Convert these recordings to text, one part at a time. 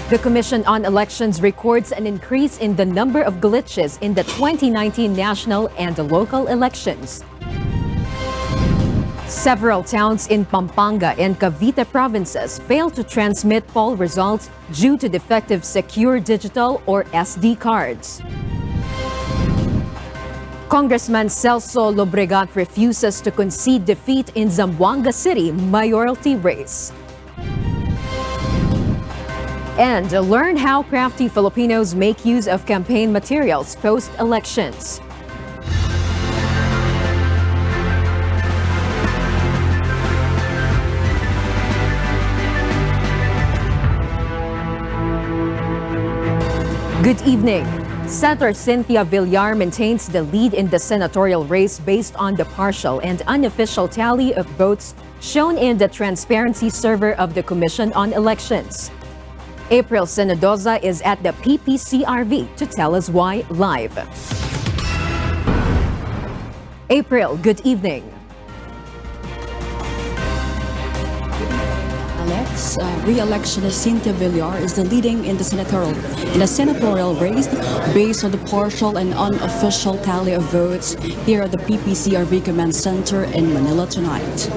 The Commission on Elections records an increase in the number of glitches in the 2019 national and local elections. Several towns in Pampanga and Cavite provinces failed to transmit poll results due to defective secure digital or SD cards. Congressman Celso Lobregat refuses to concede defeat in Zamboanga City mayoralty race. And learn how crafty Filipinos make use of campaign materials post-elections. Good evening. Senator Cynthia Villar maintains the lead in the senatorial race based on the partial and unofficial tally of votes shown in the transparency server of the Commission on Elections. April Senadoza is at the PPCRV to tell us why live. April, good evening. Alex, re-electionist Cynthia Villar is the leading in the senatorial race based on the partial and unofficial tally of votes here at the PPCRV Command Center in Manila tonight.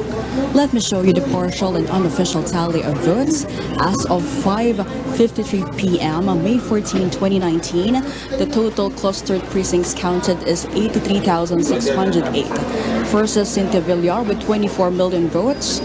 Let me show you the partial and unofficial tally of votes as of 5:53 p.m. on May 14, 2019. The total clustered precincts counted is 83,608 versus Cynthia Villar with 24 million votes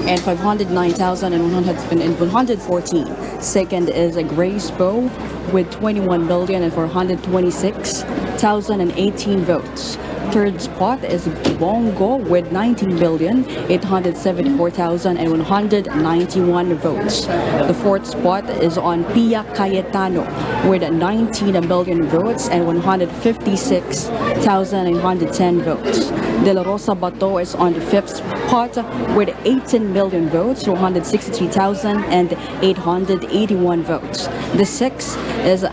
and 509,114. Second is a Grace Bow with 21,426,018 votes. Third spot is Bongo with 19,874,191 votes. The fourth spot is on Pia Cayetano with 19 million votes and 156,910 votes. De La Rosa Bato is on the fifth spot with 18 million votes, 262,881 votes. The sixth is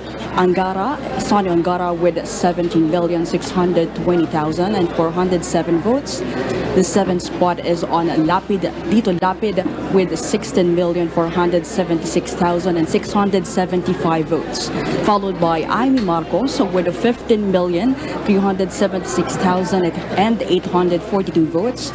Sonny Angara with 17,620,407 votes. The seventh spot is on Dito Lapid with 16,476,675 votes, followed by Amy Marcos with 15,376,842 votes.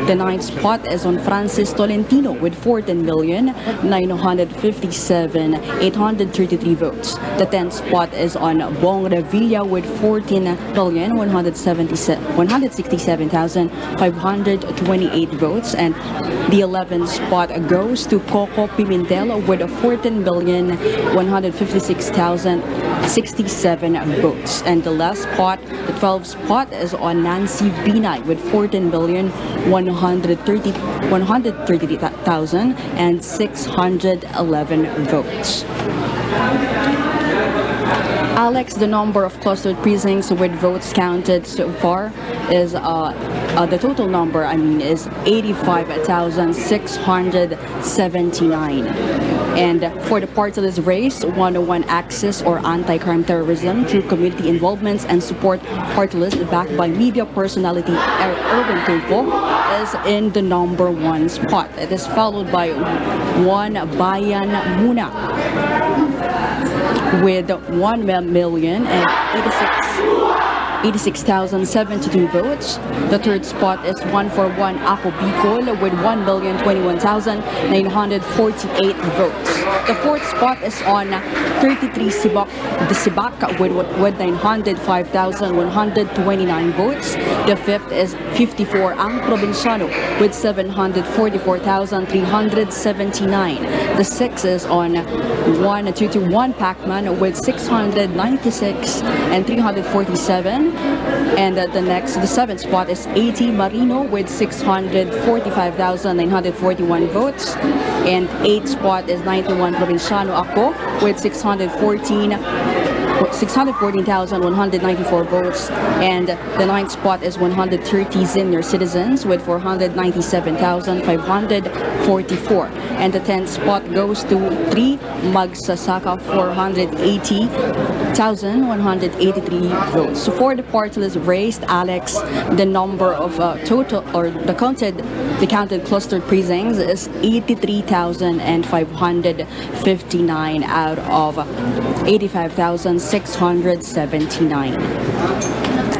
The ninth spot is on Francis Tolentino with 14,957,833 votes. The 10th spot is on Bong Revilla with 14,167,528 votes, and the 11th spot goes to Coco Pimentel with 14,156,067 votes. And the last spot, the 12th spot, is on Nancy Binay with 14,130,611 votes. Alex, the number of clustered precincts with votes counted so far is the total number, is 85,679. And for the party-list race, 101 Axis or anti-crime terrorism through community involvements and support party list backed by media personality Urban Tulfo is in the number one spot. It is followed by One Bayan Muna with 1,086,072 votes. The third spot is 141 Ako Bicol with 1,021,948 votes. The fourth spot is on 33 Sibak with 905,129 votes. The fifth is 54 Ang Provinciano with 744,379. The sixth is on 121 Pacman with 696 and 347. And the seventh spot is 80 Marino with 645,941 votes. And eighth spot is 91 Provinciano Ako with 614 614,194 votes, and the ninth spot is 130 senior citizens with 497,544, and the 10th spot goes to 3 magsasaka, 480,183 votes. So for the party list raised, Alex, the number of total or the counted clustered precincts is 83,559 out of 85,679.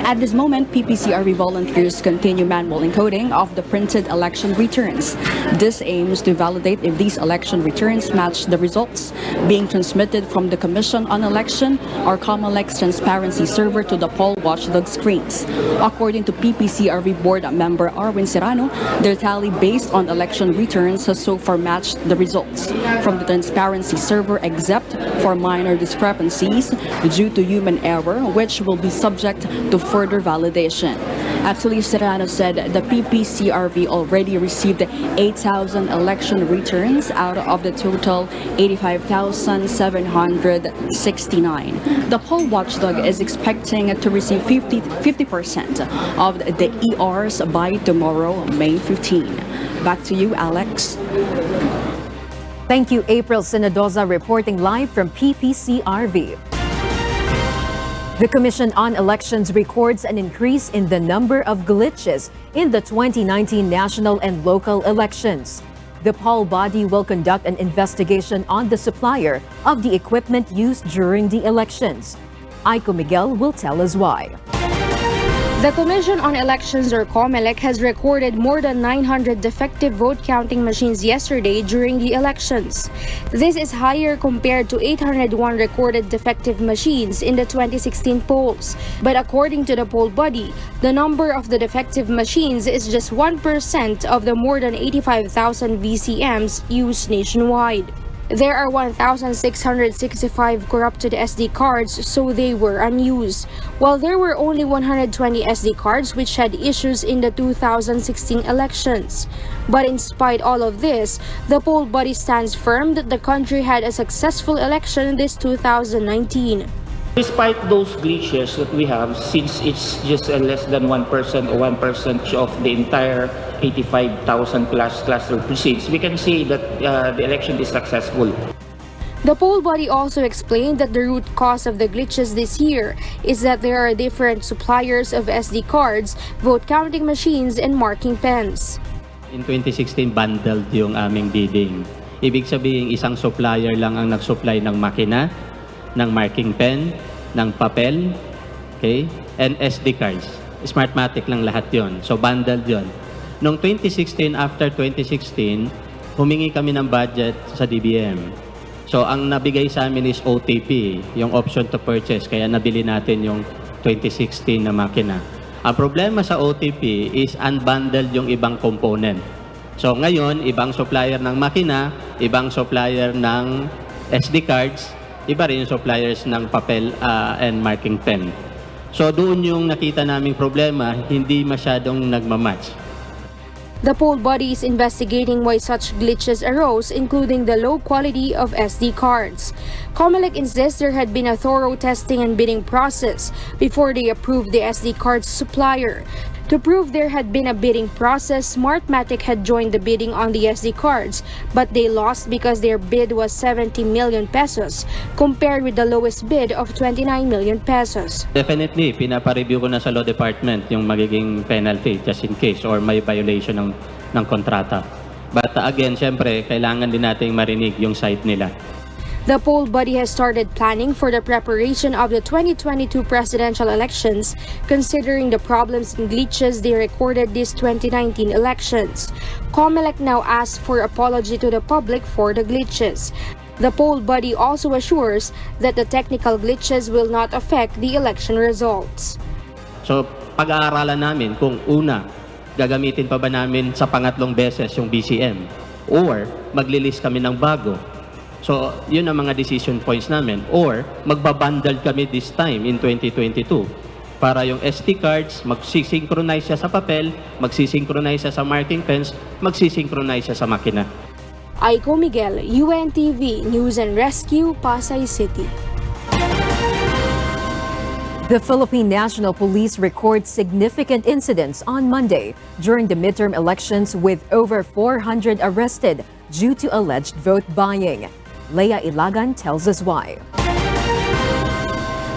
At this moment, PPCRV volunteers continue manual encoding of the printed election returns. This aims to validate if these election returns match the results being transmitted from the Commission on Election or COMELEC's transparency server to the poll watchdog screens. According to PPCRV board member Arwin Serrano, their tally based on election returns has so far matched the results from the transparency server except for minor discrepancies due to human error, which will be subject to further validation. Actually, Serrano said the PPCRV already received 8,000 election returns out of the total 85,769. The poll watchdog is expecting to receive 50% of the ERs by tomorrow, May 15. Back to you, Alex. Thank you, April Sinadoza, reporting live from PPCRV. The Commission on Elections records an increase in the number of glitches in the 2019 national and local elections. The poll body will conduct an investigation on the supplier of the equipment used during the elections. Aiko Miguel will tell us why. The Commission on Elections, or COMELEC, has recorded more than 900 defective vote counting machines yesterday during the elections. This is higher compared to 801 recorded defective machines in the 2016 polls. But according to the poll body, the number of the defective machines is just 1% of the more than 85,000 VCMs used nationwide. There are 1,665 corrupted SD cards, so they were unused, while there were only 120 SD cards which had issues in the 2016 elections. But in spite all of this, the poll body stands firm that the country had a successful election this 2019. Despite those glitches that we have, since it's just less than 1% or 1% of the entire 85,000 plus cluster precincts, we can say that the election is successful. The poll body also explained that the root cause of the glitches this year is that there are different suppliers of SD cards, vote counting machines, and marking pens. In 2016, bundled yung aming bidding. Ibig sabihin, isang supplier lang ang nag-supply ng makina, ng marking pen, ng papel, okay, and SD cards. Smartmatic lang lahat yon. So, bundled yon. Noong 2016, after 2016, humingi kami ng budget sa DBM. So, ang nabigay sa amin is OTP, yung option to purchase. Kaya nabili natin yung 2016 na makina. Ang problema sa OTP is unbundled yung ibang component. So, ngayon, ibang supplier ng makina, ibang supplier ng SD cards, iba rin yung suppliers ng papel and marking pen. So doon yung nakita naming problema, hindi masyadong nagmamatch. The poll body is investigating why such glitches arose, including the low quality of SD cards. COMELEC insists there had been a thorough testing and bidding process before they approved the SD card supplier. To prove there had been a bidding process, Smartmatic had joined the bidding on the SD cards, but they lost because their bid was 70 million pesos compared with the lowest bid of 29 million pesos. Definitely, pinapareview ko na sa Law Department yung magiging penalty just in case or may violation ng kontrata. But again, syempre, kailangan din nating marinig yung side nila. The poll body has started planning for the preparation of the 2022 presidential elections, considering the problems and glitches they recorded these 2019 elections. COMELEC now asks for apology to the public for the glitches. The poll body also assures that the technical glitches will not affect the election results. So, pag-aaralan namin kung una, gagamitin pa ba namin sa pangatlong beses yung BCM or magli-list kami ng bago. So, yun ang mga decision points namin. Or, magbabundle kami this time in 2022 para yung SD cards, magsisynchronize siya sa papel, magsisynchronize siya sa marking pens, magsisynchronize siya sa makina. Aiko Miguel, UNTV News and Rescue, Pasay City. The Philippine National Police records significant incidents on Monday during the midterm elections with over 400 arrested due to alleged vote buying. Leia Ilagan tells us why.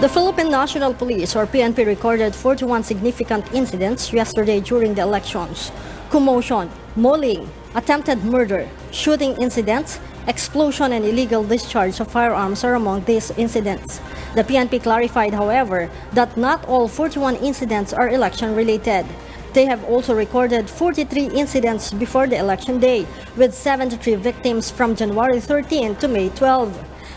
The Philippine National Police or PNP recorded 41 significant incidents yesterday during the elections. Commotion, mauling, attempted murder, shooting incidents, explosion and illegal discharge of firearms are among these incidents. The PNP clarified, however, that not all 41 incidents are election-related. They have also recorded 43 incidents before the election day, with 73 victims from January 13 to May 12.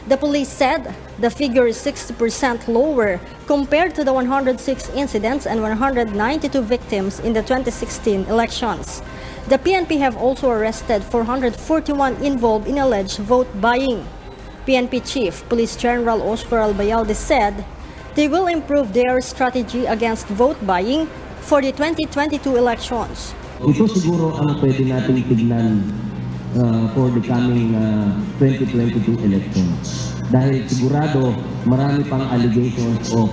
The police said the figure is 60% lower compared to the 106 incidents and 192 victims in the 2016 elections. The PNP have also arrested 441 involved in alleged vote buying. PNP Chief Police General Oscar Albayalde said they will improve their strategy against vote buying for the 2022 elections. Ito siguro ang pwede nating tignan for the coming 2022 elections. Dahil sigurado marami pang allegations of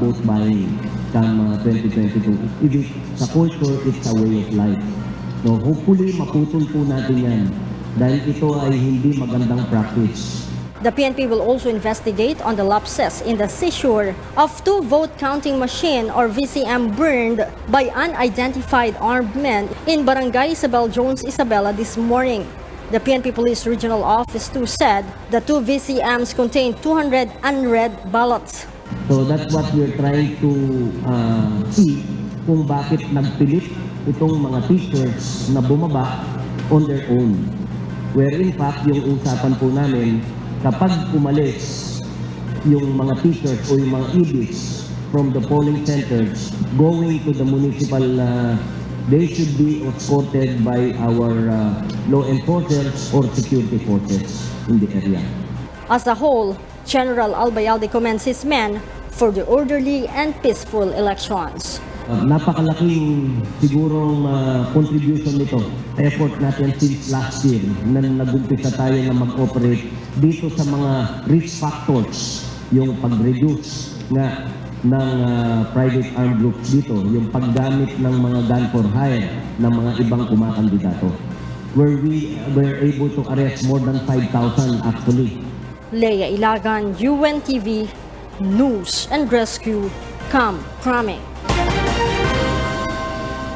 vote buying come 2022. Ibig sa culture, it's a way of life. No, hopefully maputol po natin yan dahil ito ay hindi magandang practice. The PNP will also investigate on the lapses in the seizure of 2 vote counting machine or VCM burned by unidentified armed men in Barangay Isabel Jones, Isabela this morning. The PNP Police Regional Office too said the 2 VCMs contained 200 unread ballots. So that's what we're trying to see kung bakit nagpilit itong mga teachers na bumaba on their own. Where in fact yung usapan po namin, kapag umalis yung mga teachers o yung mga EBs from the polling centers going to the municipal, they should be escorted by our law enforcers or security forces in the area. As a whole, General Albayalde commends his men for the orderly and peaceful elections. Napakalaking sigurong contribution nito, effort natin since last year na nag-umpisa tayo na mag-operate dito sa mga risk factors, yung pag-reduce nga ng private armed groups dito, yung paggamit ng mga gun for hire ng mga ibang kumakandidato, where we were able to arrest more than 5,000 actually. Leia Ilagan, UNTV, News and Rescue, coming.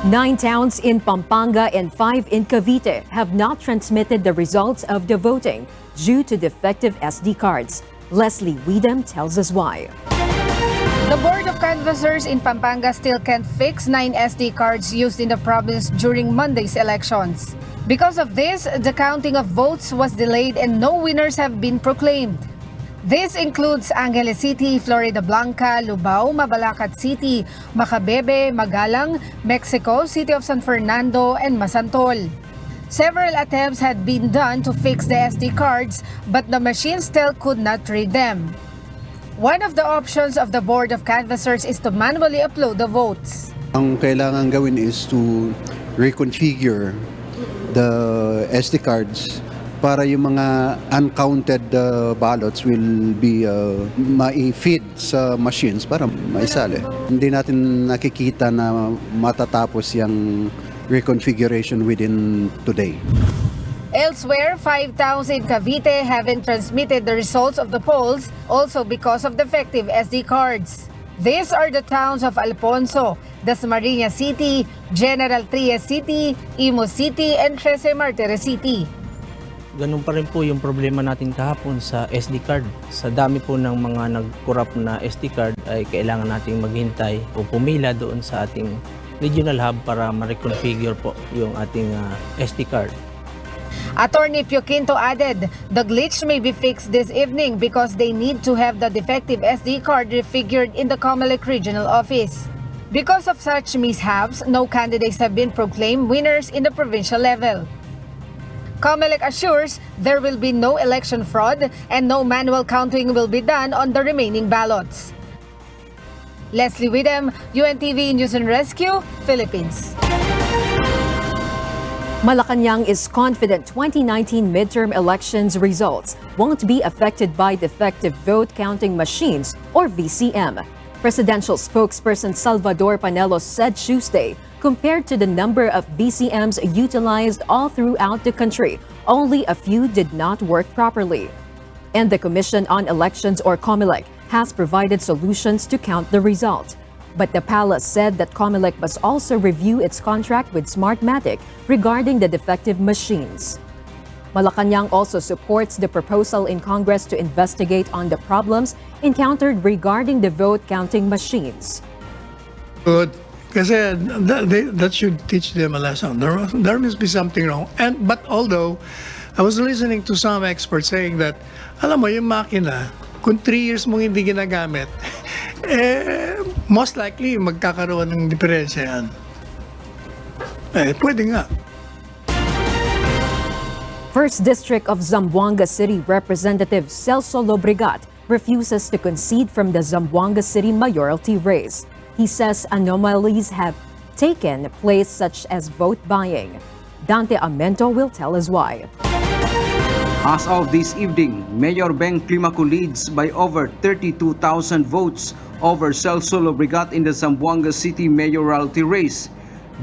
9 towns in Pampanga and 5 in Cavite have not transmitted the results of the voting due to defective SD cards. Leslie Weedham tells us why. The Board of Canvassers in Pampanga still can't fix 9 SD cards used in the province during Monday's elections. Because of this, the counting of votes was delayed and no winners have been proclaimed. This includes Angeles City, Florida Blanca, Lubao, Mabalacat City, Macabebe, Magalang, Mexico, City of San Fernando, and Masantol. Several attempts had been done to fix the SD cards, but the machine still could not read them. One of the options of the Board of Canvassers is to manually upload the votes. Ang kailangan gawin is to reconfigure the SD cards para yung mga uncounted ballots will be ma-feed sa machines para maisali. Hindi natin nakikita na matatapos yung reconfiguration within today. Elsewhere, 5,000 Cavite haven't transmitted the results of the polls also because of defective SD cards. These are the towns of Alfonso, Dasmariñas City, General Trias City, Imo City, and Trece Martires City. Ganun pa rin po yung problema natin kahapon sa SD card. Sa dami po ng mga nag-corrupt na SD card ay kailangan nating maghintay o pumila doon sa ating regional hub para ma-reconfigure po yung ating SD card. Attorney Pioquinto added, the glitch may be fixed this evening because they need to have the defective SD card refigured in the COMELEC regional office. Because of such mishaps, no candidates have been proclaimed winners in the provincial level. COMELEC assures there will be no election fraud and no manual counting will be done on the remaining ballots. Leslie Widem, UNTV News and Rescue, Philippines. Malacanang is confident 2019 midterm elections results won't be affected by defective vote counting machines or VCM. Presidential spokesperson Salvador Panelos said Tuesday, compared to the number of BCMs utilized all throughout the country, only a few did not work properly. And the Commission on Elections, or COMELEC, has provided solutions to count the result. But the palace said that COMELEC must also review its contract with Smartmatic regarding the defective machines. Malacanang also supports the proposal in Congress to investigate on the problems encountered regarding the vote counting machines. Good. Kasi that should teach them a lesson. There must be something wrong. But although I was listening to some experts saying that, alam mo, yung makina, kung 3 years mong hindi ginagamit, most likely magkakaroon ng diferensya yan. Pwede nga. First District of Zamboanga City Representative Celso Lobregat refuses to concede from the Zamboanga City mayoralty race. He says anomalies have taken place such as vote buying. Dante Amento will tell us why. As of this evening, Mayor Beng Climaco leads by over 32,000 votes over Celso Lobregat in the Zamboanga City mayoralty race.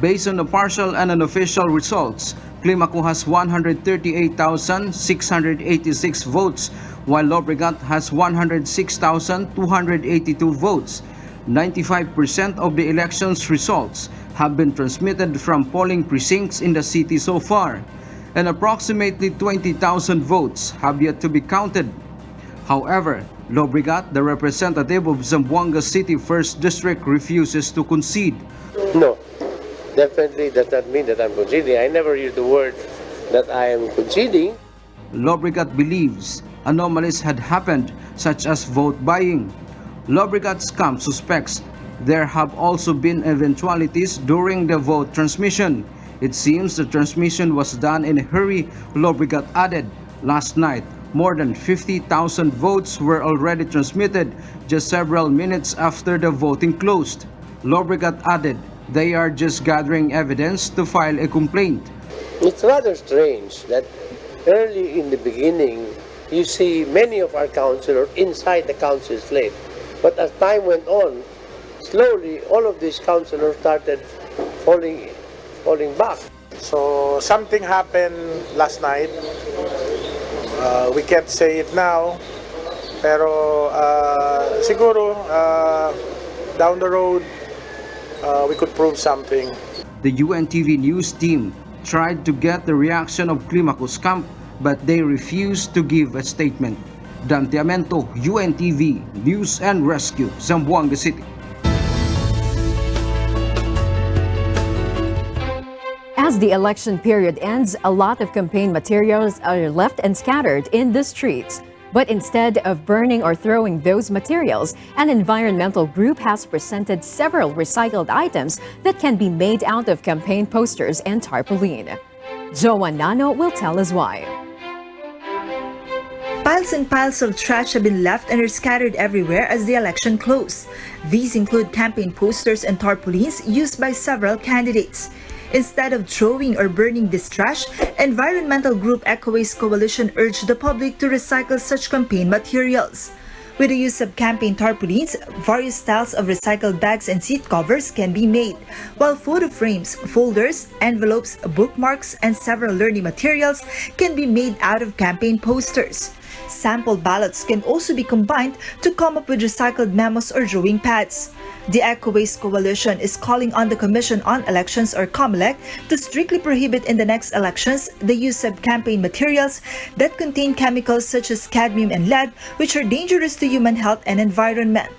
Based on the partial and unofficial results, Climaco has 138,686 votes, while Lobregat has 106,282 votes. 95% of the election's results have been transmitted from polling precincts in the city so far, and approximately 20,000 votes have yet to be counted. However, Lobregat, the representative of Zamboanga City 1st District, refuses to concede. No, definitely does not mean that I'm conceding. I never used the word that I am conceding. Lobregat believes anomalies had happened, such as vote buying. Lobregat's camp suspects there have also been eventualities during the vote transmission. It seems the transmission was done in a hurry, Lobregat added. Last night, more than 50,000 votes were already transmitted just several minutes after the voting closed. Lobregat added they are just gathering evidence to file a complaint. It's rather strange that early in the beginning, you see many of our councillors inside the council slate. But as time went on, slowly all of these councillors started falling back. So something happened last night. We can't say it now, pero siguro down the road we could prove something. The UNTV news team tried to get the reaction of Climaco's camp, but they refused to give a statement. Dante Amento, UNTV, News and Rescue, Zamboanga City. As the election period ends, a lot of campaign materials are left and scattered in the streets. But instead of burning or throwing those materials, an environmental group has presented several recycled items that can be made out of campaign posters and tarpaulin. Joan Nano will tell us why. Piles and piles of trash have been left and are scattered everywhere as the election closed. These include campaign posters and tarpaulins used by several candidates. Instead of throwing or burning this trash, environmental group Ecowaste Coalition urged the public to recycle such campaign materials. With the use of campaign tarpaulins, various styles of recycled bags and seat covers can be made, while photo frames, folders, envelopes, bookmarks, and several learning materials can be made out of campaign posters. Sample ballots can also be combined to come up with recycled memos or drawing pads. The Ecowaste Coalition is calling on the Commission on Elections, or COMELEC, to strictly prohibit in the next elections the use of campaign materials that contain chemicals such as cadmium and lead, which are dangerous to human health and environment.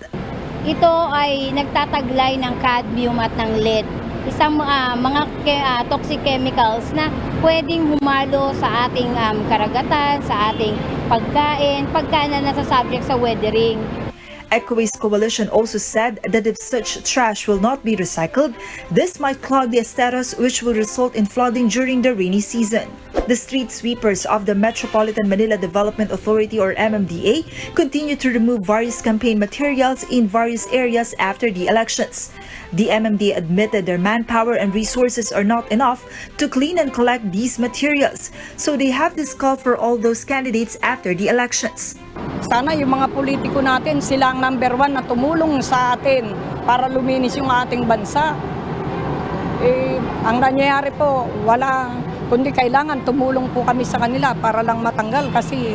Ito ay nagtataglay ng cadmium at ng lead, isang mga toxic chemicals na pwedeng humalo sa ating karagatan, sa ating pagkain, pagka na nasa subject sa weathering. Ecowaste Coalition also said that if such trash will not be recycled, this might clog the Esteros, which will result in flooding during the rainy season. The street sweepers of the Metropolitan Manila Development Authority, or MMDA, continue to remove various campaign materials in various areas after the elections. The MMDA admitted their manpower and resources are not enough to clean and collect these materials, so they have this call for all those candidates after the elections. Sana yung mga politiko natin, sila ang number one na tumulong sa atin para luminis yung ating bansa. Ang nangyayari po, wala, kundi kailangan tumulong po kami sa kanila para lang matanggal kasi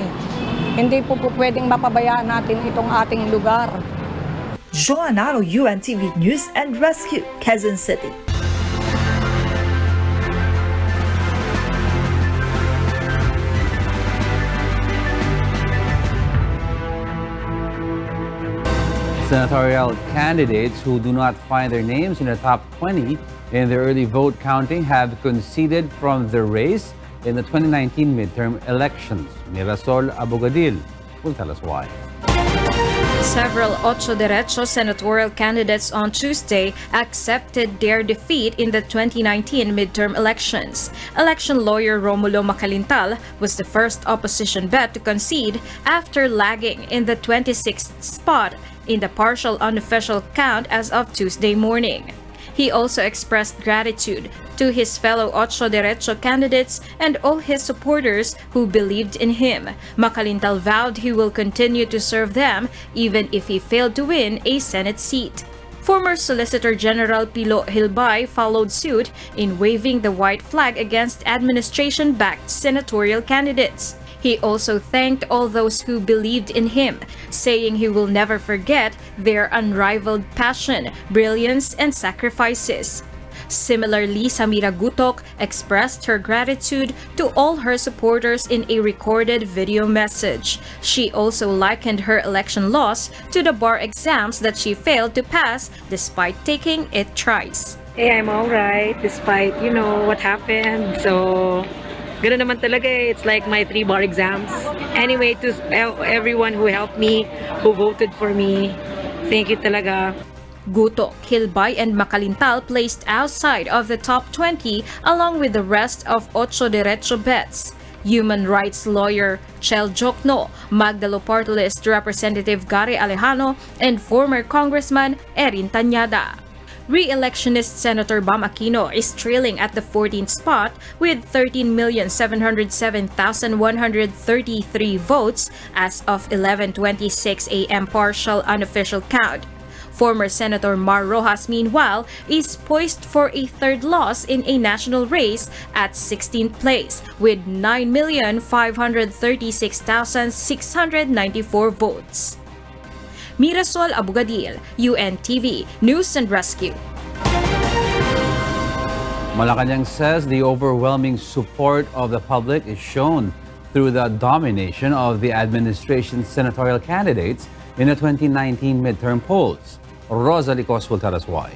hindi po pwedeng mapabayaan natin itong ating lugar. Joanaro, UNTV News and Rescue, Quezon City. Senatorial candidates who do not find their names in the top 20 in the early vote counting have conceded from the race in the 2019 midterm elections. Mirasol Abogadil will tell us why. Several Ocho Derecho senatorial candidates on Tuesday accepted their defeat in the 2019 midterm elections. Election lawyer Romulo Macalintal was the first opposition bet to concede after lagging in the 26th spot in the partial unofficial count as of Tuesday morning. He also expressed gratitude to his fellow Ocho Derecho candidates and all his supporters who believed in him. Macalintal vowed he will continue to serve them even if he failed to win a Senate seat. Former Solicitor General Pilo Hilbay followed suit in waving the white flag against administration-backed senatorial candidates. He also thanked all those who believed in him, saying he will never forget their unrivaled passion, brilliance, and sacrifices. Similarly, Samira Gutok expressed her gratitude to all her supporters in a recorded video message. She also likened her election loss to the bar exams that she failed to pass despite taking it thrice. Hey, I'm alright despite, what happened. So, ganun naman talaga eh. It's like my 3 bar exams. Anyway, to everyone who helped me, who voted for me, thank you talaga. Gutok, Hilbay, and Macalintal placed outside of the top 20 along with the rest of Ocho Derecho bets. Human rights lawyer Chel Jokno, Magdalo Party List Representative Gary Alejano, and former Congressman Erin Tanyada. Re-electionist Senator Bam Aquino is trailing at the 14th spot with 13,707,133 votes as of 11:26 a.m. partial unofficial count. Former Senator Mar Rojas, meanwhile, is poised for a third loss in a national race at 16th place with 9,536,694 votes. Mirasol Abogadil, UNTV News and Rescue. Malacanang says the overwhelming support of the public is shown through the domination of the administration's senatorial candidates in the 2019 midterm polls. Rosa Licos will tell us why.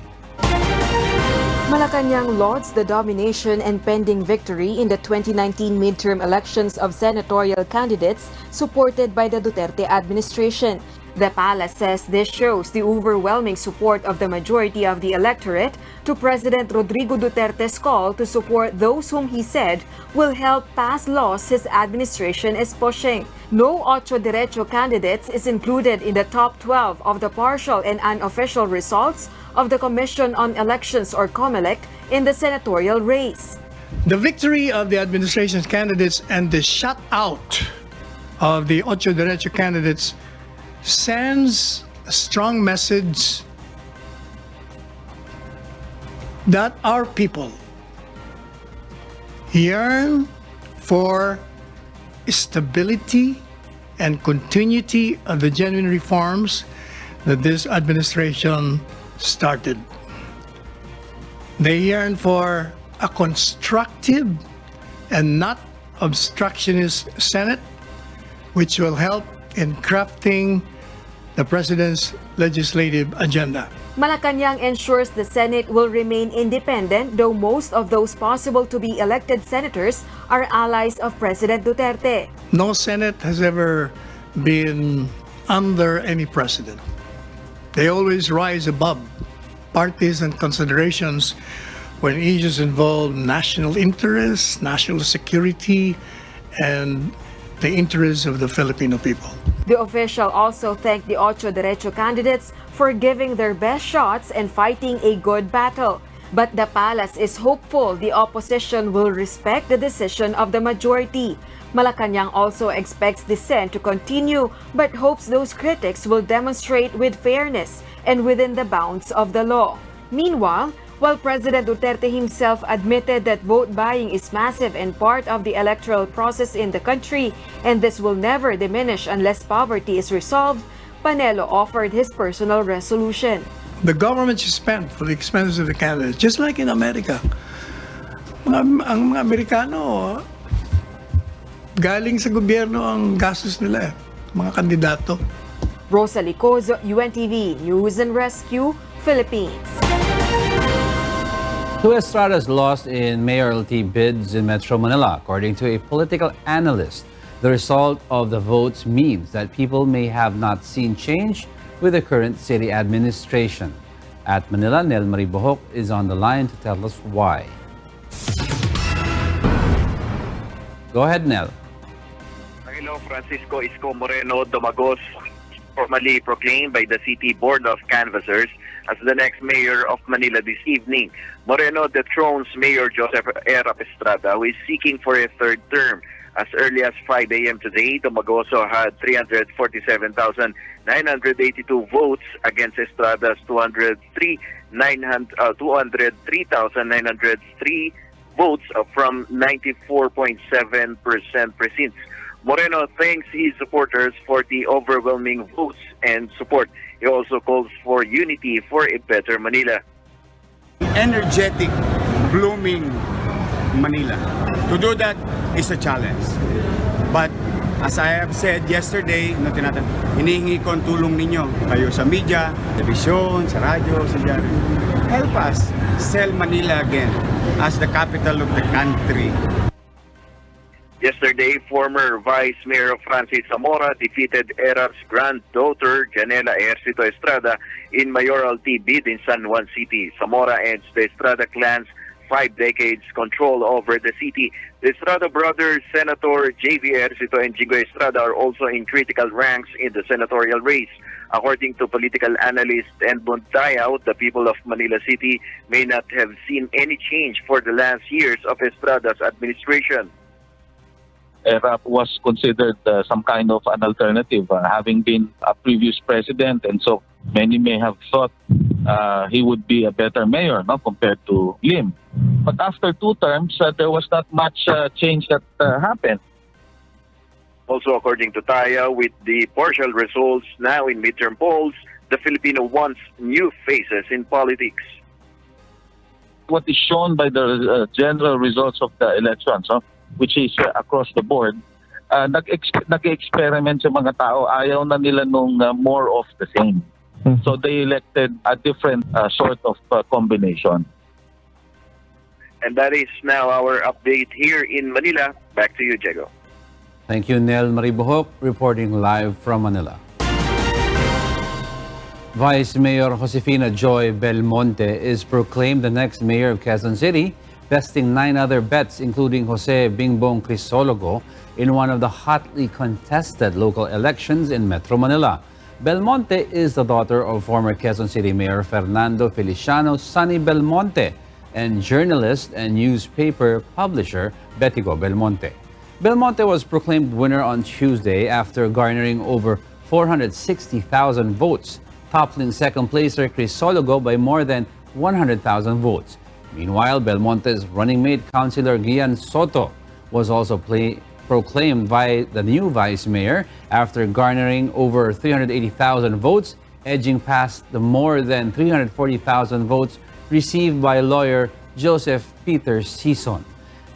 Malacanang lauds the domination and pending victory in the 2019 midterm elections of senatorial candidates supported by the Duterte administration. The palace says this shows the overwhelming support of the majority of the electorate to President Rodrigo Duterte's call to support those whom he said will help pass laws his administration is pushing. No Ocho Derecho candidates is included in the top 12 of the partial and unofficial results of the Commission on Elections or COMELEC in the senatorial race. The victory of the administration's candidates and the shutout of the Ocho Derecho candidates sends a strong message that our people yearn for stability and continuity of the genuine reforms that this administration started. They yearn for a constructive and not obstructionist Senate, which will help in crafting the President's legislative agenda. Malacanang ensures the Senate will remain independent, though most of those possible to be elected senators are allies of President Duterte. No Senate has ever been under any president. They always rise above parties and considerations when issues involve national interests, national security, and the interests of the Filipino people. The official also thanked the Ocho Derecho candidates for giving their best shots and fighting a good battle. But the palace is hopeful the opposition will respect the decision of the majority. Malacanang also expects dissent to continue but hopes those critics will demonstrate with fairness and within the bounds of the law. Meanwhile, while President Duterte himself admitted that vote buying is massive and part of the electoral process in the country and this will never diminish unless poverty is resolved, Panelo offered his personal resolution. The government should spend for the expenses of the candidates, just like in America. Ang mga Amerikano, galing sa gobyerno ang gastos nila, mga kandidato. Rosalie Cozo, UNTV, News and Rescue, Philippines. Two Estradas lost in mayoralty bids in Metro Manila. According to a political analyst, the result of the votes means that people may have not seen change with the current city administration. At Manila, Nel Marie Bohok is on the line to tell us why. Go ahead, Nel. Hello, Francisco Isko Moreno Domagos, formally proclaimed by the City Board of Canvassers as the next mayor of Manila this evening. Moreno dethrones Mayor Joseph Estrada, who is seeking for a third term. As early as 5 a.m. today, Domagoso had 347,982 votes against Estrada's 203,903 votes from 94.7% precincts. Moreno thanks his supporters for the overwhelming votes and support. He also calls for unity for a better Manila. Energetic, blooming Manila. To do that is a challenge. But as I have said yesterday, hinihingi ko ang tulong ninyo. Kayo sa media, television, sa radyo, sa diaryo. Help us sell Manila again as the capital of the country. Yesterday, former Vice Mayor Francis Zamora defeated Era's granddaughter, Janela Ejercito Estrada, in mayoralty bid in San Juan City. Zamora ends the Estrada clan's 5 decades control over the city. The Estrada brothers, Senator J.V. Ejercito and Jigo Estrada, are also in critical ranks in the senatorial race. According to political analyst Edmund Tayaw, the people of Manila City may not have seen any change for the last years of Estrada's administration. ERA was considered some kind of an alternative, having been a previous president, and so many may have thought he would be a better mayor, no, compared to Lim. But after 2 terms, there was not much change that happened. Also, according to Taya, with the partial results now in midterm polls, the Filipino wants new faces in politics. What is shown by the general results of the elections, which is across the board, nag-experiment sa mga tao. Ayaw na nila nung more of the same. So they elected a different sort of combination. And that is now our update here in Manila. Back to you, Diego. Thank you, Nel Marie Bohok, reporting live from Manila. Vice Mayor Josefina Joy Belmonte is proclaimed the next mayor of Quezon City, besting 9 other bets, including Jose Bingbong Crisologo, in one of the hotly contested local elections in Metro Manila. Belmonte is the daughter of former Quezon City Mayor Fernando Feliciano Sonny Belmonte and journalist and newspaper publisher Betigo Belmonte. Belmonte was proclaimed winner on Tuesday after garnering over 460,000 votes, toppling second placer Crisologo by more than 100,000 votes. Meanwhile, Belmonte's running mate, Councilor Gian Soto, was also proclaimed by the new vice mayor after garnering over 380,000 votes, edging past the more than 340,000 votes received by lawyer Joseph Peter Sison.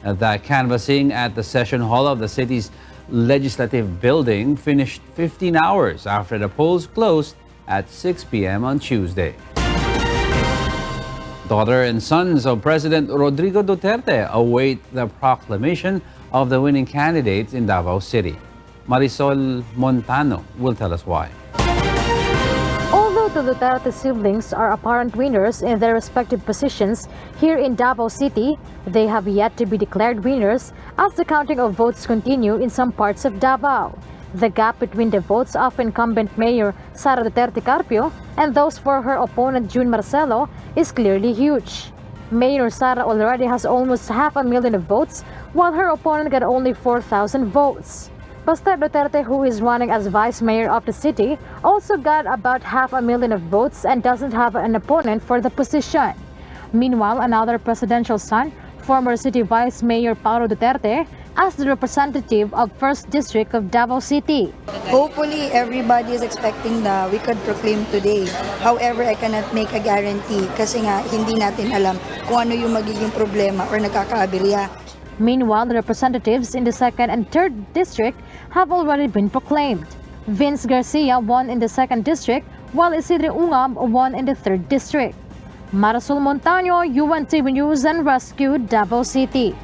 The canvassing at the session hall of the city's legislative building finished 15 hours after the polls closed at 6 p.m. on Tuesday. Daughter and sons of President Rodrigo Duterte await the proclamation of the winning candidates in Davao City. Marisol Montano will tell us why. Although the Duterte siblings are apparent winners in their respective positions here in Davao City, they have yet to be declared winners as the counting of votes continue in some parts of Davao. The gap between the votes of incumbent Mayor Sara Duterte Carpio and those for her opponent June Marcelo is clearly huge. Mayor Sara already has almost 500,000 of votes, while her opponent got only 4,000 votes. Pastor Duterte, who is running as vice mayor of the city, also got about 500,000 of votes and doesn't have an opponent for the position. Meanwhile, another presidential son, former city vice mayor Paulo Duterte, as the representative of 1st District of Davao City. Hopefully, everybody is expecting the we could proclaim today. However, I cannot make a guarantee kasi nga hindi natin alam kung ano yung magiging problema or nagkakaaberya. Meanwhile, the representatives in the 2nd and 3rd District have already been proclaimed. Vince Garcia won in the 2nd District, while Isidre Ungab won in the 3rd District. Marisol Montaño, UNTV News and Rescue, Davao City.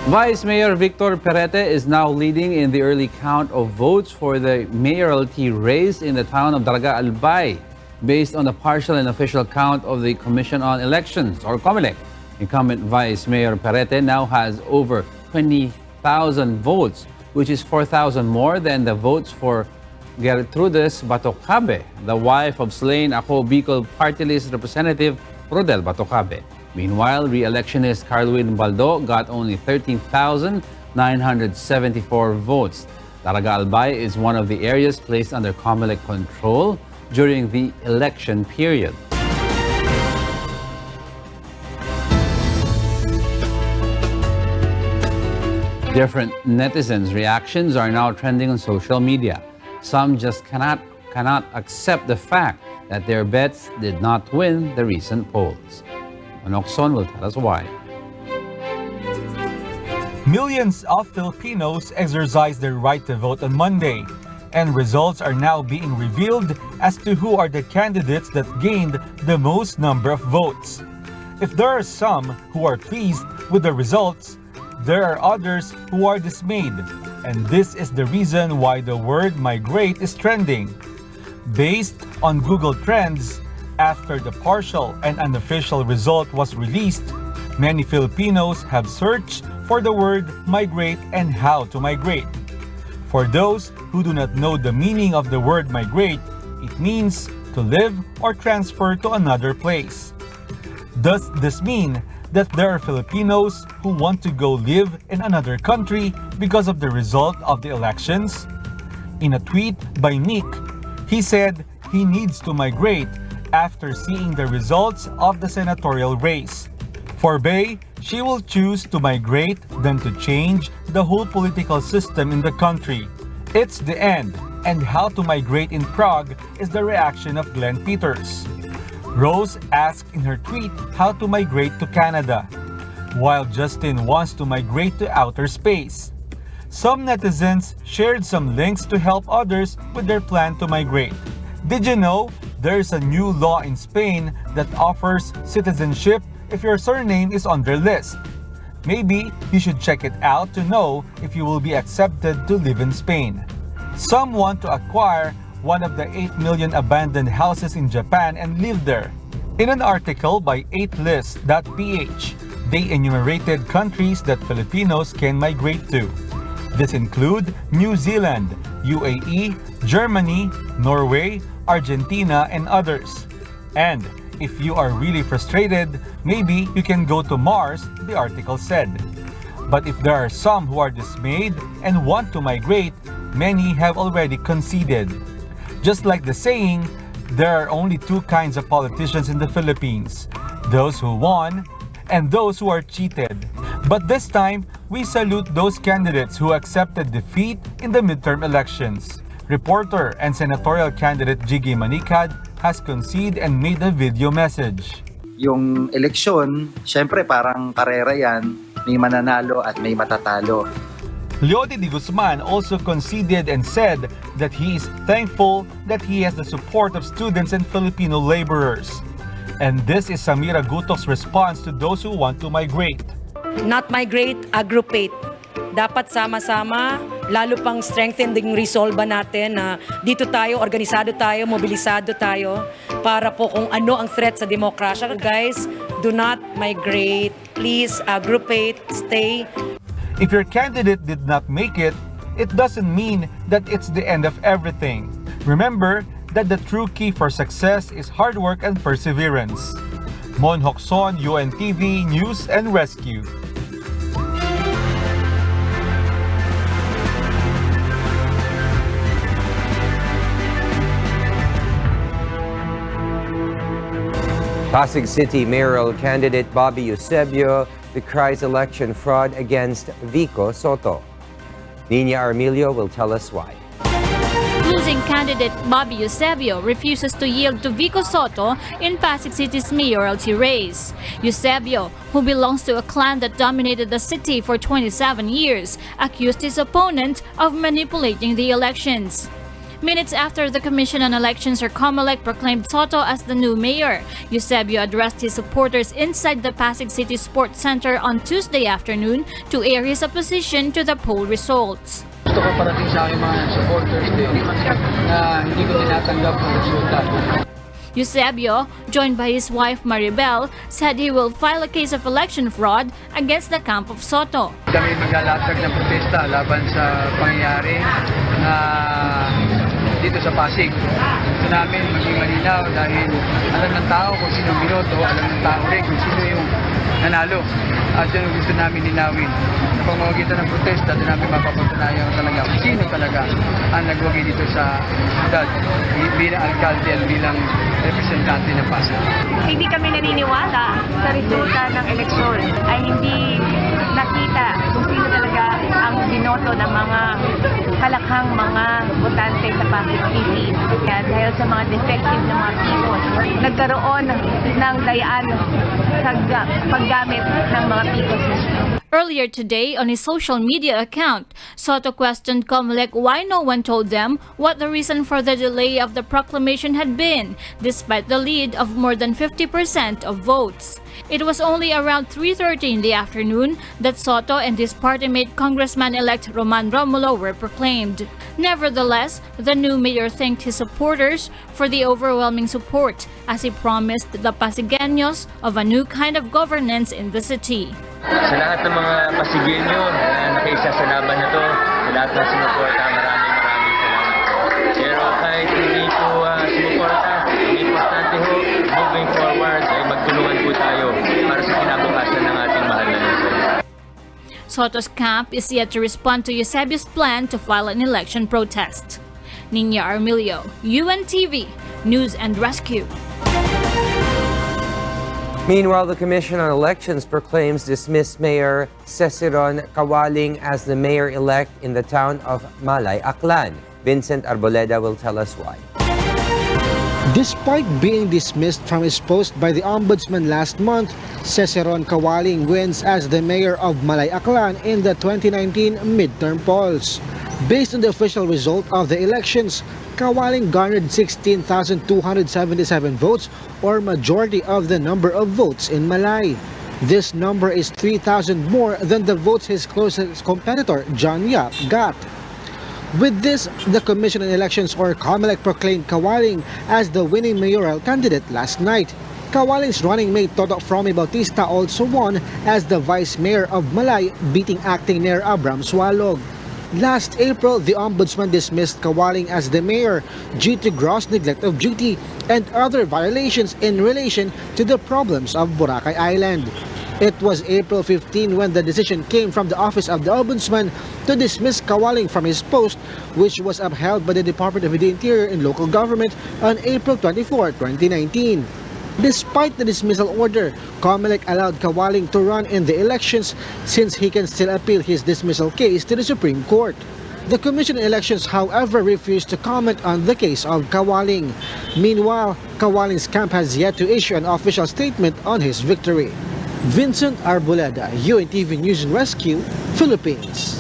Vice Mayor Victor Perete is now leading in the early count of votes for the mayoralty race in the town of Dalaga Albay, based on the partial and official count of the Commission on Elections, or COMELEC. Incumbent Vice Mayor Perete now has over 20,000 votes, which is 4,000 more than the votes for Gertrudis Batocabe, the wife of slain Ako Bicol Party List Representative Rodel Batocabe. Meanwhile, re-electionist Carlwin Baldo got only 13,974 votes. Dalaga Albay is one of the areas placed under COMELEC control during the election period. Different netizens' reactions are now trending on social media. Some just cannot accept the fact that their bets did not win the recent polls. Manokson will tell us why. Millions of Filipinos exercised their right to vote on Monday, and results are now being revealed as to who are the candidates that gained the most number of votes. If there are some who are pleased with the results, there are others who are dismayed, and this is the reason why the word migrate is trending. Based on Google Trends, after the partial and unofficial result was released, many Filipinos have searched for the word migrate and how to migrate. For those who do not know the meaning of the word migrate, it means to live or transfer to another place. Does this mean that there are Filipinos who want to go live in another country because of the result of the elections? In a tweet by Nick, he said he needs to migrate after seeing the results of the senatorial race. For Bay, she will choose to migrate than to change the whole political system in the country. It's the end, and how to migrate in Prague is the reaction of Glenn Peters. Rose asked in her tweet how to migrate to Canada, while Justin wants to migrate to outer space. Some netizens shared some links to help others with their plan to migrate. Did you know there's a new law in Spain that offers citizenship if your surname is on their list? Maybe you should check it out to know if you will be accepted to live in Spain. Some want to acquire one of the 8 million abandoned houses in Japan and live there. In an article by 8list.ph, they enumerated countries that Filipinos can migrate to. This include New Zealand, UAE, Germany, Norway, Argentina, and others. And if you are really frustrated, maybe you can go to Mars, the article said. But if there are some who are dismayed and want to migrate, many have already conceded. Just like the saying, there are only two kinds of politicians in the Philippines, those who won and those who are cheated. But this time, we salute those candidates who accepted defeat in the midterm elections. Reporter and senatorial candidate Jiggy Manicad has conceded and made a video message. Yung eleksyon, syempre parang karera yan, may mananalo at may matatalo. Leody de Guzman also conceded and said that he is thankful that he has the support of students and Filipino laborers. And this is Samira Gutok's response to those who want to migrate. Not migrate, aggregate. Dapat sama-sama, lalo pang strengthen yung resolve natin na dito tayo, organisado tayo, mobilisado tayo para po kung ano ang threat sa demokrasya. Guys, do not migrate. Please aggregate, stay. If your candidate did not make it, it doesn't mean that it's the end of everything. Remember that the true key for success is hard work and perseverance. Mon Hokson, UNTV News and Rescue. Pasig City mayoral candidate Bobby Eusebio decries election fraud against Vico Soto. Nina Armilio will tell us why. Losing candidate Bobby Eusebio refuses to yield to Vico Soto in Pasig City's mayoralty race. Eusebio, who belongs to a clan that dominated the city for 27 years, accused his opponent of manipulating the elections. Minutes after the Commission on Elections or COMELEC proclaimed Soto as the new mayor, Eusebio addressed his supporters inside the Pasig City Sports Center on Tuesday afternoon to air his opposition to the poll results. Gusto ko parating sa aking mga supporters din na hindi ko tinatanggap ang resulta. Eusebio, joined by his wife Maribel, said he will file a case of election fraud against the camp of Soto. Kami maglalatag ng protesta laban sa pangyayari na dito sa Pasig. Gusto namin maging malinaw dahil alam ng tao kung sino binoto, alam ng tao rin kung sino yung nanalo. At yun gusto namin linawin. Sa pamamagitan ng protesta, doon namin mapapatunayan talaga kung sino talaga ang nagwagi dito sa syudad bilang alkalde at bilang representante ng Pasig. Hindi kami naniniwala sa resulta ng eleksyon ay hindi nakita kung sino talaga ang binoto ng mga kalakhang mga botante sa Pasig City. Kaya dahil sa mga defective na mga people, nagkaroon ng dayaan sa paggamit ng mga people system. Earlier today, on his social media account, Soto questioned COMELEC why no one told them what the reason for the delay of the proclamation had been, despite the lead of more than 50% of votes. It was only around 3:30 in the afternoon that Soto and his party-mate Congressman-elect Roman Romulo were proclaimed. Nevertheless, the new mayor thanked his supporters for the overwhelming support as he promised the Pasigueños of a new kind of governance in the city. Sa lahat ng mga Pasigueño na nakiisa sa laban na to, sa lahat ng sumuporta, maraming salamat po. Pero kahit hindi po sumuporta, ang importante ho, moving forward ay magtulungan po tayo para sa kinabukasan ng ating mahal na lungsod. Soto's camp is yet to respond to Eusebio's plan to file an election protest. Nina Armilio, UNTV News and Rescue. Meanwhile, the Commission on Elections proclaims dismissed Mayor Ceciron Cawaling as the mayor-elect in the town of Malay, Aklan. Vincent Arboleda will tell us why. Despite being dismissed from his post by the Ombudsman last month, Ceciron Cawaling wins as the mayor of Malay, Aklan in the 2019 midterm polls. Based on the official result of the elections, Cawaling garnered 16,277 votes, or majority of the number of votes in Malay. This number is 3,000 more than the votes his closest competitor, John Yap, got. With this, the Commission on Elections or COMELEC proclaimed Cawaling as the winning mayoral candidate last night. Cawaling's running mate Toto Fromy Bautista also won as the vice mayor of Malay, beating acting mayor Abram Swalog. Last April, the Ombudsman dismissed Cawaling as the mayor due to gross neglect of duty and other violations in relation to the problems of Boracay Island. It was April 15 when the decision came from the Office of the Ombudsman to dismiss Cawaling from his post, which was upheld by the Department of the Interior and Local Government on April 24, 2019. Despite the dismissal order, COMELEC allowed Cawaling to run in the elections since he can still appeal his dismissal case to the Supreme Court. The Commission on Elections, however, refused to comment on the case of Cawaling. Meanwhile, Cawaling's camp has yet to issue an official statement on his victory. Vincent Arboleda, UNTV News and Rescue, Philippines.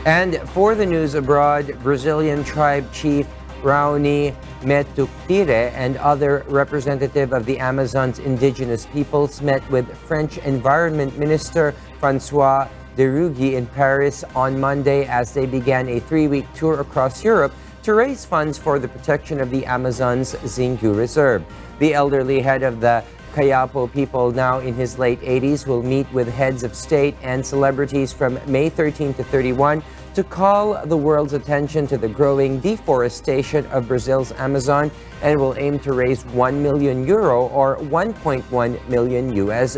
And for the news abroad, Brazilian tribe chief Raoni Metuktire and other representative of the Amazon's indigenous peoples met with French Environment Minister François Derugy in Paris on Monday as they began a 3-week tour across Europe to raise funds for the protection of the Amazon's Xingu Reserve. The elderly head of the Kayapo people, now in his late 80s, will meet with heads of state and celebrities from May 13 to 31 to call the world's attention to the growing deforestation of Brazil's Amazon and will aim to raise €1 million or $1.1 million US.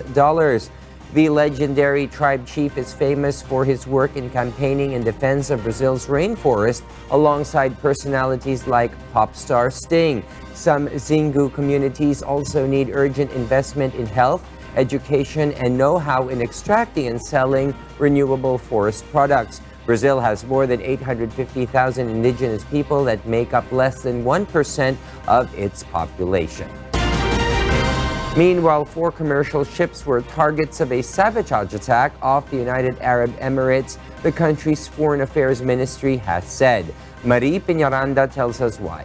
The legendary tribe chief is famous for his work in campaigning in defense of Brazil's rainforest alongside personalities like pop star Sting. Some Xingu communities also need urgent investment in health, education, and know-how in extracting and selling renewable forest products. Brazil has more than 850,000 indigenous people that make up less than 1% of its population. Meanwhile, 4 commercial ships were targets of a sabotage attack off the United Arab Emirates, the country's Foreign Affairs Ministry has said. Marie Peñaranda tells us why.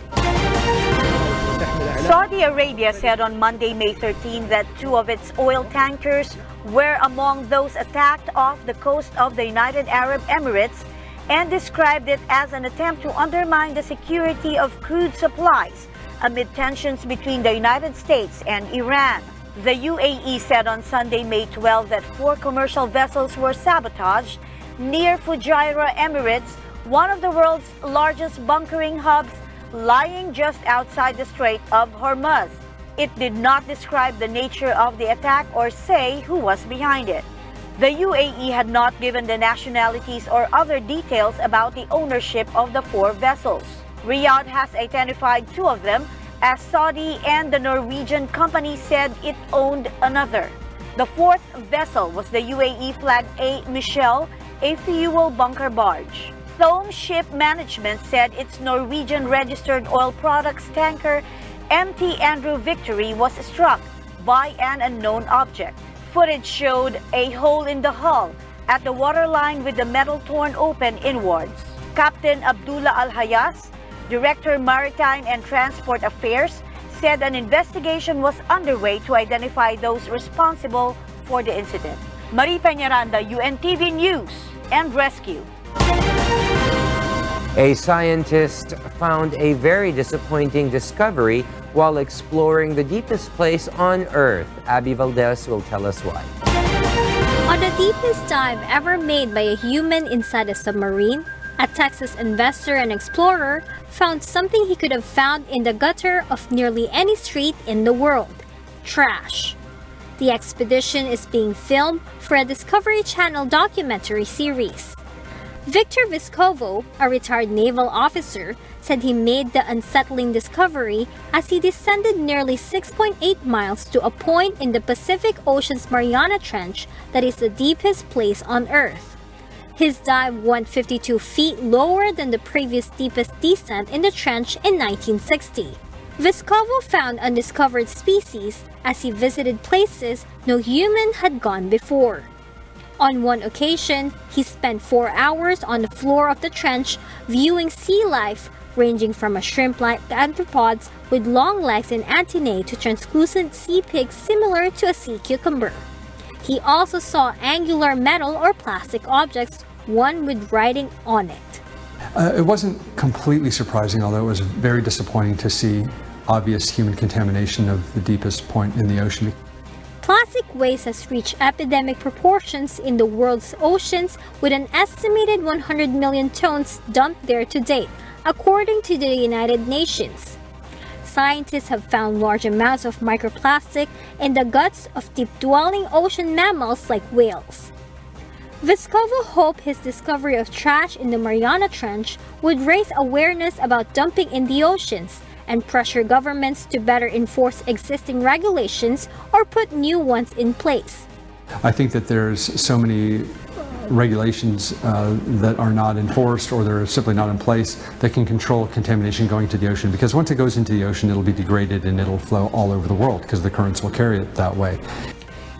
Saudi Arabia said on Monday, May 13, that 2 of its oil tankers were among those attacked off the coast of the United Arab Emirates and described it as an attempt to undermine the security of crude supplies amid tensions between the United States and Iran. The UAE said on Sunday, May 12, that 4 commercial vessels were sabotaged near Fujairah, Emirates, one of the world's largest bunkering hubs, lying just outside the Strait of Hormuz. It did not describe the nature of the attack or say who was behind it. The UAE had not given the nationalities or other details about the ownership of the 4 vessels. Riyadh has identified 2 of them, as Saudi and the Norwegian company said it owned another. The 4th vessel was the UAE-flagged A. Michel, a fuel bunker barge. Thome Ship Management said its Norwegian-registered oil products tanker MT Andrew Victory was struck by an unknown object. Footage showed a hole in the hull at the waterline with the metal torn open inwards. Captain Abdullah Al-Hayas, Director Maritime and Transport Affairs, said an investigation was underway to identify those responsible for the incident. Marie Peñaranda, UNTV News and Rescue. A scientist found a very disappointing discovery while exploring the deepest place on Earth. Abby Valdez will tell us why. On the deepest dive ever made by a human inside a submarine, a Texas investor and explorer found something he could have found in the gutter of nearly any street in the world: trash. The expedition is being filmed for a Discovery Channel documentary series. Victor Vescovo, a retired naval officer, said he made the unsettling discovery as he descended nearly 6.8 miles to a point in the Pacific Ocean's Mariana Trench that is the deepest place on Earth. His dive went 52 feet lower than the previous deepest descent in the trench in 1960. Vescovo found undiscovered species as he visited places no human had gone before. On one occasion, he spent 4 hours on the floor of the trench viewing sea life ranging from a shrimp-like arthropods with long legs and antennae to translucent sea pigs similar to a sea cucumber. He also saw angular metal or plastic objects, one with writing on it. It wasn't completely surprising, although it was very disappointing to see obvious human contamination of the deepest point in the ocean. Plastic waste has reached epidemic proportions in the world's oceans, with an estimated 100 million tons dumped there to date, according to the United Nations. Scientists have found large amounts of microplastic in the guts of deep-dwelling ocean mammals like whales. Vescovo hoped his discovery of trash in the Mariana Trench would raise awareness about dumping in the oceans and pressure governments to better enforce existing regulations or put new ones in place. I think that there's so many regulations that are not enforced, or they're simply not in place, that can control contamination going to the ocean, because once it goes into the ocean, it'll be degraded and it'll flow all over the world because the currents will carry it that way.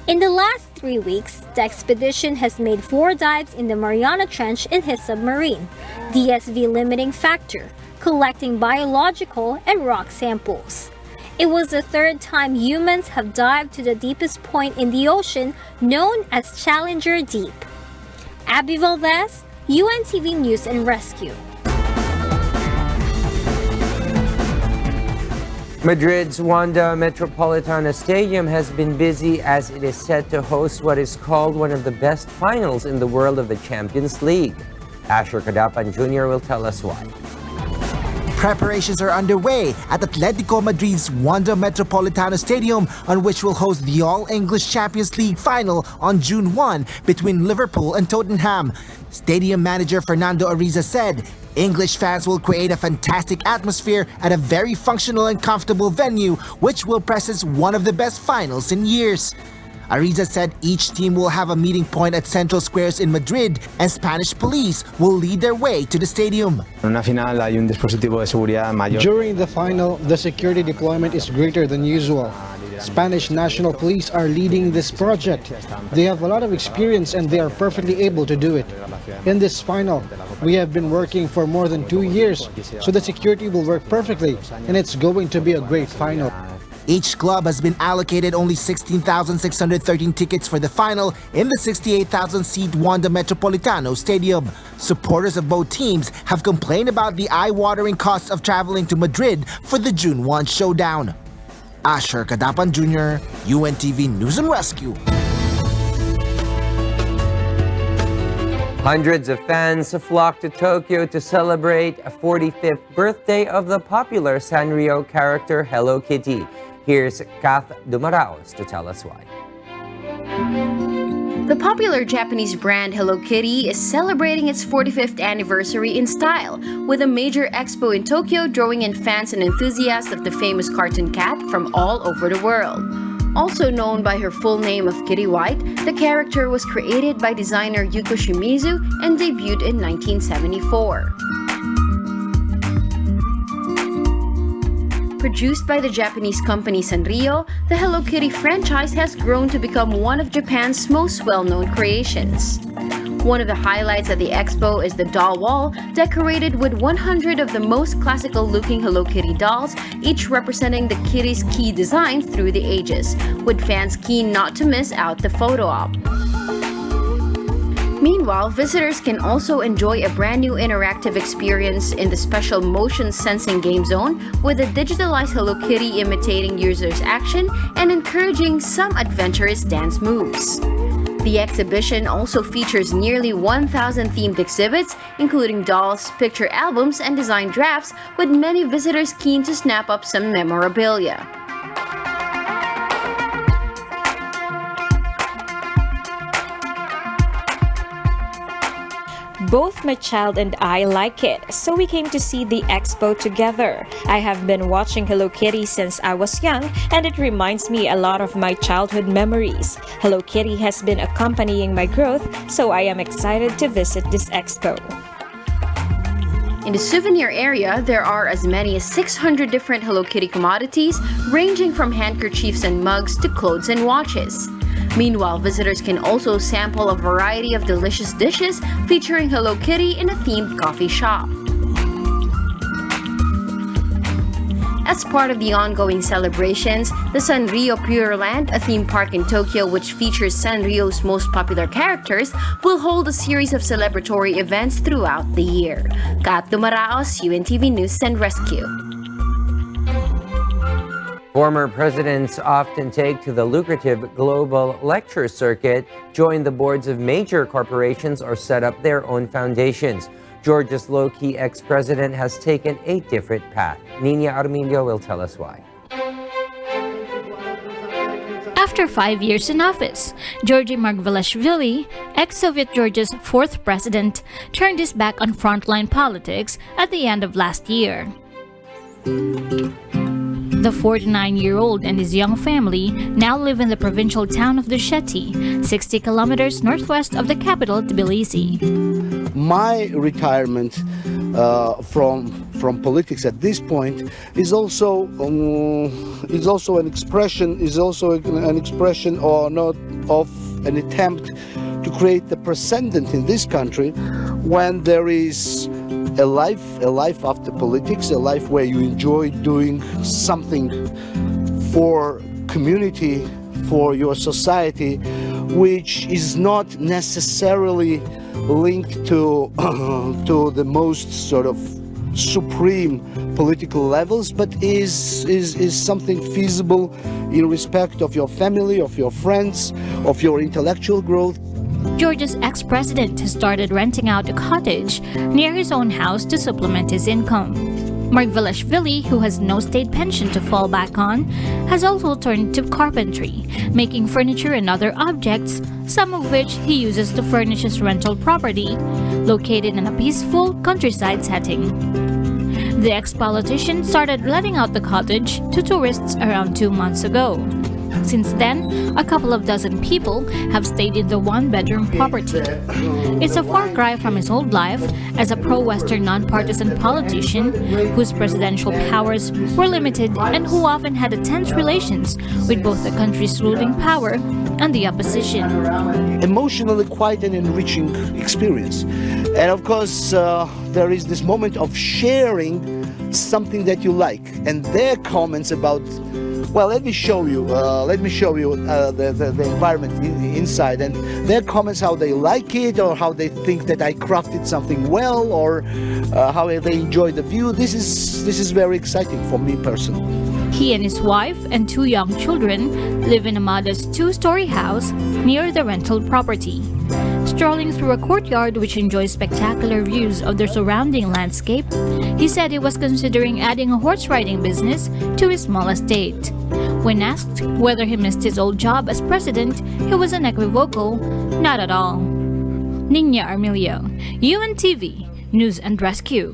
In the last 3 weeks, the expedition has made 4 dives in the Mariana Trench in his submarine, DSV limiting factor, collecting biological and rock samples. It was the 3rd time humans have dived to the deepest point in the ocean, known as Challenger Deep. Abby Valdez, UNTV News and Rescue. Madrid's Wanda Metropolitano Stadium has been busy as it is set to host what is called one of the best finals in the world of the Champions League. Asher Cadapan Jr. will tell us why. Preparations are underway at Atletico Madrid's Wanda Metropolitano Stadium, on which will host the All-English Champions League final on June 1 between Liverpool and Tottenham. Stadium manager Fernando Ariza said English fans will create a fantastic atmosphere at a very functional and comfortable venue, which will present one of the best finals in years. Ariza said each team will have a meeting point at central squares in Madrid, and Spanish police will lead their way to the stadium. During the final, the security deployment is greater than usual. Spanish National Police are leading this project. They have a lot of experience and they are perfectly able to do it. In this final, we have been working for more than 2 years, so the security will work perfectly, and it's going to be a great final. Each club has been allocated only 16,613 tickets for the final in the 68,000-seat Wanda Metropolitano Stadium. Supporters of both teams have complained about the eye-watering costs of traveling to Madrid for the June 1 showdown. Asher Cadapan Jr., UNTV News and Rescue. Hundreds of fans flocked to Tokyo to celebrate a 45th birthday of the popular Sanrio character Hello Kitty. Here's Kath Dumaraos to tell us why. The popular Japanese brand Hello Kitty is celebrating its 45th anniversary in style, with a major expo in Tokyo drawing in fans and enthusiasts of the famous cartoon cat from all over the world. Also known by her full name of Kitty White, the character was created by designer Yuko Shimizu and debuted in 1974. Produced by the Japanese company Sanrio, the Hello Kitty franchise has grown to become one of Japan's most well-known creations. One of the highlights at the expo is the doll wall, decorated with 100 of the most classical-looking Hello Kitty dolls, each representing the kitty's key designs through the ages, with fans keen not to miss out the photo op. Meanwhile, visitors can also enjoy a brand new interactive experience in the special motion sensing game zone, with a digitalized Hello Kitty imitating users' action and encouraging some adventurous dance moves. The exhibition also features nearly 1,000 themed exhibits, including dolls, picture albums, and design drafts, with many visitors keen to snap up some memorabilia. Both my child and I like it, so we came to see the expo together. I have been watching Hello Kitty since I was young, and it reminds me a lot of my childhood memories. Hello Kitty has been accompanying my growth, so I am excited to visit this expo. In the souvenir area, there are as many as 600 different Hello Kitty commodities, ranging from handkerchiefs and mugs to clothes and watches. Meanwhile, visitors can also sample a variety of delicious dishes featuring Hello Kitty in a themed coffee shop. As part of the ongoing celebrations, the Sanrio Pure Land, a theme park in Tokyo which features Sanrio's most popular characters, will hold a series of celebratory events throughout the year. Kat Dumaraos, UNTV News and Rescue. Former presidents often take to the lucrative global lecture circuit, join the boards of major corporations, or set up their own foundations. Georgia's low-key ex-president has taken a different path. Nina Armilio will tell us why. After 5 years in office, Georgi Margvelashvili, ex-Soviet Georgia's fourth president, turned his back on frontline politics at the end of last year. The 49-year-old and his young family now live in the provincial town of Dusheti, 60 kilometers northwest of the capital, Tbilisi. My retirement from politics at this point is also an expression or not of an attempt to create the precedent in this country when there is a life after politics, a life where you enjoy doing something for community, for your society, which is not necessarily linked to the most sort of supreme political levels, but is something feasible in respect of your family, of your friends, of your intellectual growth, Georgia's ex-president has started renting out a cottage near his own house to supplement his income. Margvelashvili, who has no state pension to fall back on, has also turned to carpentry, making furniture and other objects, some of which he uses to furnish his rental property, located in a peaceful countryside setting. The ex-politician started letting out the cottage to tourists around 2 months ago. Since then, a couple of dozen people have stayed in the one-bedroom property. It's a far cry from his old life as a pro-Western non-partisan politician whose presidential powers were limited and who often had tense relations with both the country's ruling power and the opposition. Emotionally quite an enriching experience. And of course, there is this moment of sharing something that you like. And their comments about, well, let me show you the environment inside, and their comments how they like it, or how they think that I crafted something well, or how they enjoy the view. This is very exciting for me personally. He and his wife and 2 young children live in a modest 2-story house near the rental property. Strolling through a courtyard which enjoys spectacular views of the surrounding landscape, he said he was considering adding a horse riding business to his small estate. When asked whether he missed his old job as president, he was unequivocal, not at all. Niña Armilio, UNTV, News and Rescue.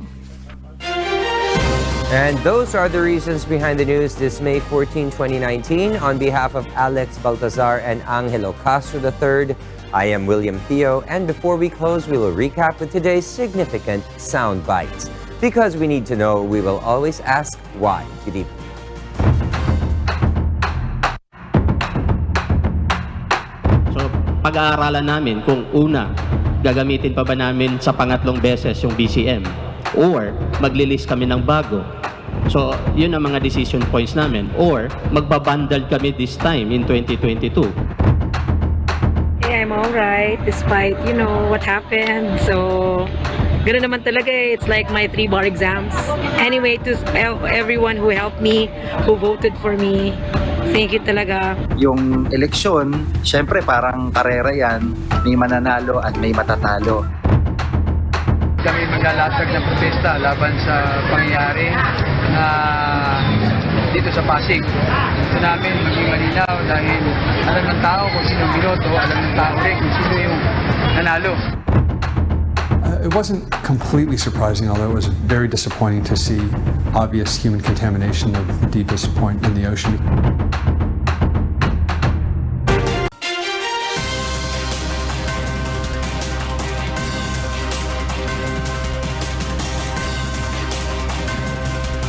And those are the reasons behind the news this May 14, 2019. On behalf of Alex Baltazar and Angelo Castro III, I am William Theo, and before we close, we will recap with today's significant sound bites. Because we need to know, we will always ask why. Good evening. So, pag-aaralan namin kung una, gagamitin pa ba namin sa pangatlong beses yung BCM, or maglilist kami ng bago. So, yun ang mga decision points namin. Or, magbabundle kami this time in 2022. I'm alright despite, what happened. So, ganoon naman talaga eh. It's like my 3-bar exams. Anyway, to everyone who helped me, who voted for me, thank you talaga. Yung eleksyon, syempre parang karera yan. May mananalo at may matatalo. Kami maglalatag ng protesta laban sa pangyayari na dito sa Pasig. Gusto namin maging malinaw dahil alam ng tao kung sino binoto, alam ng tao rin kung sino yung nanalo. It wasn't completely surprising, although it was very disappointing to see obvious human contamination of the deepest point in the ocean.